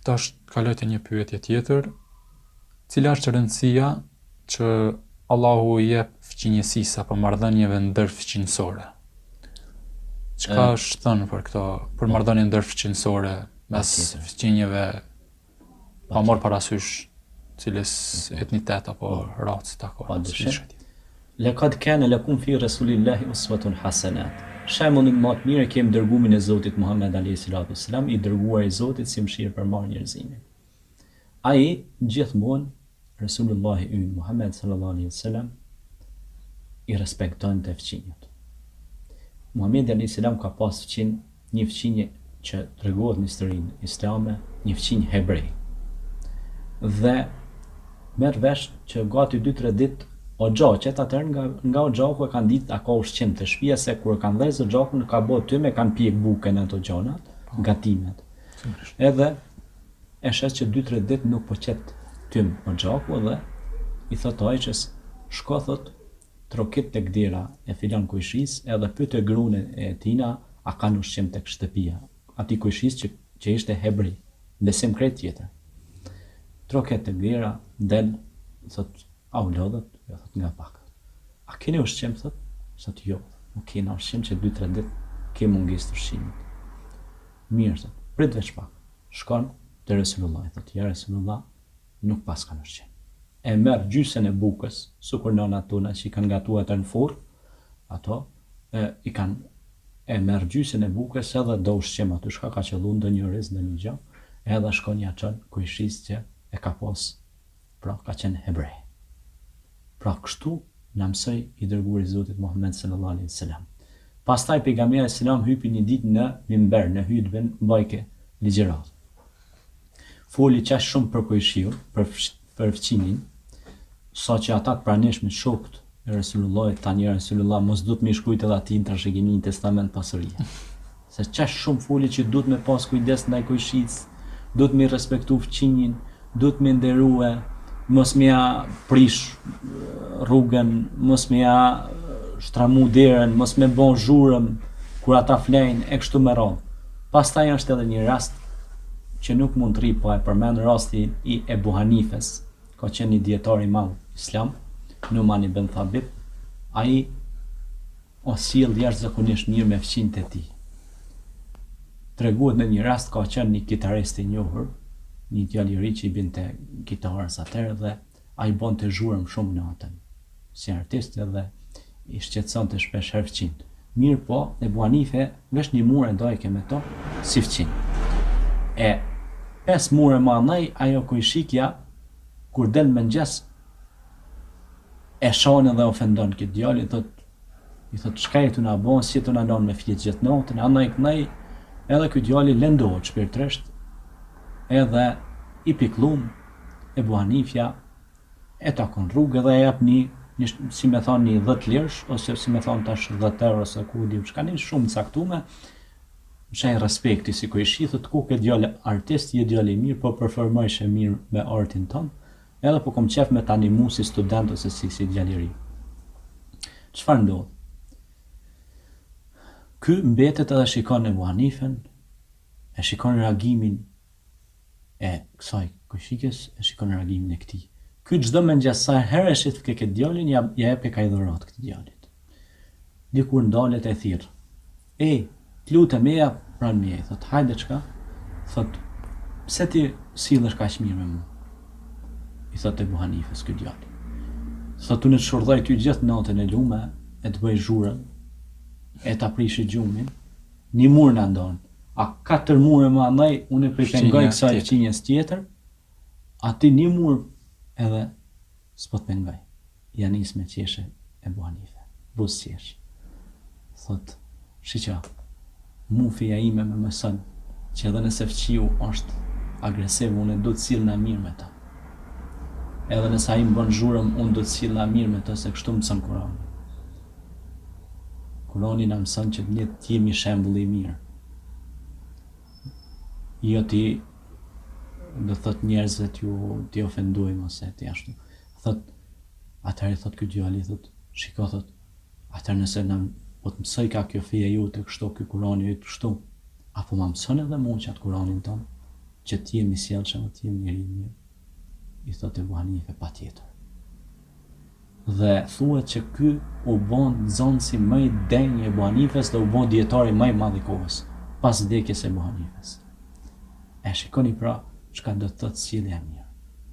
Tash kaloj te një pyetje tjetër, cila është rëndësia që Allahu i jep fëqinjësisë apo marrëdhënieve ndërfëqinjësore? Çka është thënë për këto, për marrëdhënie ndërfëqinjësore mes fëqinjeve pa marrë parasysh cilës etnitet apo racë takon? Laqad kana lakum fi rasulillahi uswatun hasanat. Shembullin më të mirë kemi dërgumin e Zotit Muhammed alayhi salatu wasalam, i dërguar i Zotit si mëshirë për marrë njerëzimin. Ai gjithmonë Resulullahi ynë Muhammed sallallahu alaihi wasallam i respekton të fëqinjët. Muhammed alayhi salam ka pas fëqinj, një fëqinje që tregohet në historinë islame, një fëqinj hebrej. Dhe merr vesh që gati 2-3 ditë Oxhaqet atëherë nga Oxhaku e kanë ditë a ka ushqim të shtëpia, se kur kanë dhënë Oxhakun ka bë tyme, kanë pjek bukën ato gjanat, gatimet. Edhe e shes që 2-3 ditë nuk po qet tym Oxhaku dhe i thot Ajshës, shko thot trokit tek dera e filan kujshis edhe pyet gruën e tina a kanë ushqim tek shtëpia. Ati kujshis që ishte hebrej, besim krejt tjetër. Troket tek dera, del, thot a u lodhët, thot nga pak. A keni ushqim, thot? Thot jo, nuk kena ushqim që 2-3 ditë ke mungesë të ushqimit. Mirë, thot, prit veç pak. Shkon te Resulullah, thot, ja Resulullah, nuk pas kanë ushqim. E merr gjysën e bukës, sukur nëna tona që i kanë gatuar atë në furr, ato e merr gjysën e bukës edhe do ushqim aty, shka ka qellu ndonjë riz në një gjë, edhe shkon ja çon kujshis që e ka pas, pra ka qenë hebrej. Pra kështu na mësoi i dërguari i Zotit Muhammed sallallahu alaihi wasallam. Pastaj pejgamberi selam hypi një ditë në mimber, në hutbën mbajke ligjërat. Foli qash shumë për kujshiu, për fëqinin, sa që ata të praneshme shokët e Resulullahit, tani Resulullah mos duhet me shkruajt edhe atij në trashëgimi në testament pasurie. Se qash shumë foli që duhet me pas kujdes ndaj kujshisë, duhet me respektu fëqinin, duhet me nderue, mos me ja prish rrugën, mos me ja shtramu derën, mos me bon zhurëm kur ata flejnë e kështu me radhë. Pastaj është edhe një rast që nuk mund të rri, po e përmend rasti i Ebu Hanifes, ka qenë një dietar i madh islam, Numan ibn Thabit. Ai o sjell jashtëzakonisht mirë me fëqinjtë e tij. Treguhet në një rast ka qenë një kitarist i njohur, një djalë i ri që i binte kitarës atëherë dhe ai bonte zhurmë shumë natën, si artist edhe i shqetësonte shpesh herë fëqinjt. Mirë po, Ebu Hanife vesh një mure ndajke me to si fëqinj. E 5 mure më anaj, ajo kujshikja, kur del mëngjes, e shon edhe ofendon këtë djalë, i thot çka i tu na bën, si tu na lën me fjet gjithë natën, anaj kënaj, edhe ky djalë lëndohet shpirtresht, edhe i pikllum Ebu Hanifja e takon rrugë dhe e jap një si me thonë një 10 lirësh, ose si me thonë tash 10 euro, ose ku di, shka një shumë caktume, shaj respekti si kujshi, thot ku ke djale artist, je djale i mirë, po performojsh e mirë me artin tonë, edhe po kom qef me ta animu si student ose si djaliri. Çfarë ndodh? Ky mbetet edhe shikon Ebu Hanifen, e shikon reagimin e kësaj kujshikës, e shikon reagimin e këtij. Ky çdo mëngjes sa herë shit ke këtë djalin, ja jep ka i dhurat këtij djalit. Dikur ndalet e thirr. Lutem meja pran meja, thot hajde çka? Thot pse ti sillesh kaq mirë me mua? I thot Ebu Hanifes ky djalë. Thot unë të shurdhaj ty gjithë natën e lume, e të bëj zhurën, e ta prishi gjumin, një mur na ndon. A 4 mure më andaj, unë e pengoj kësaj fëqinjes tjetër, ati një mur edhe s'po të pengoj. Ja nis me qeshe Ebu Hanife, bus qesh. Thot, shiqa, mufija ime me mëson që edhe nëse fëqiu është agresiv, unë do të sill na mirë me ta. Edhe nëse ai më bën zhurmë, unë do të sill na mirë me ta, se kështu mëson Kurani. Kurani na mëson që ne të jemi shembull i mirë. Jo ti do thot njerëzve t'ju ofendojmë ose ti ashtu. Thot, atëherë thot ky djali, thot, shiko thot, atëherë nëse na po të mësoj ka kjo feja jote kështu, ky Kurani jote kështu, apo ma mëson edhe mua që atë Kuranin tonë, që ti jemi sjellshëm, ti jemi njeri i mirë. I thotë Ebu Hanife, patjetër. Dhe thuhet që ky u bën nxënësi më i denj i Ebu Hanifes dhe u bën dietari më i madh i kohës pas vdekjes së Ebu Hanifes. E shikoni pra çka do të thotë sjellja e mirë.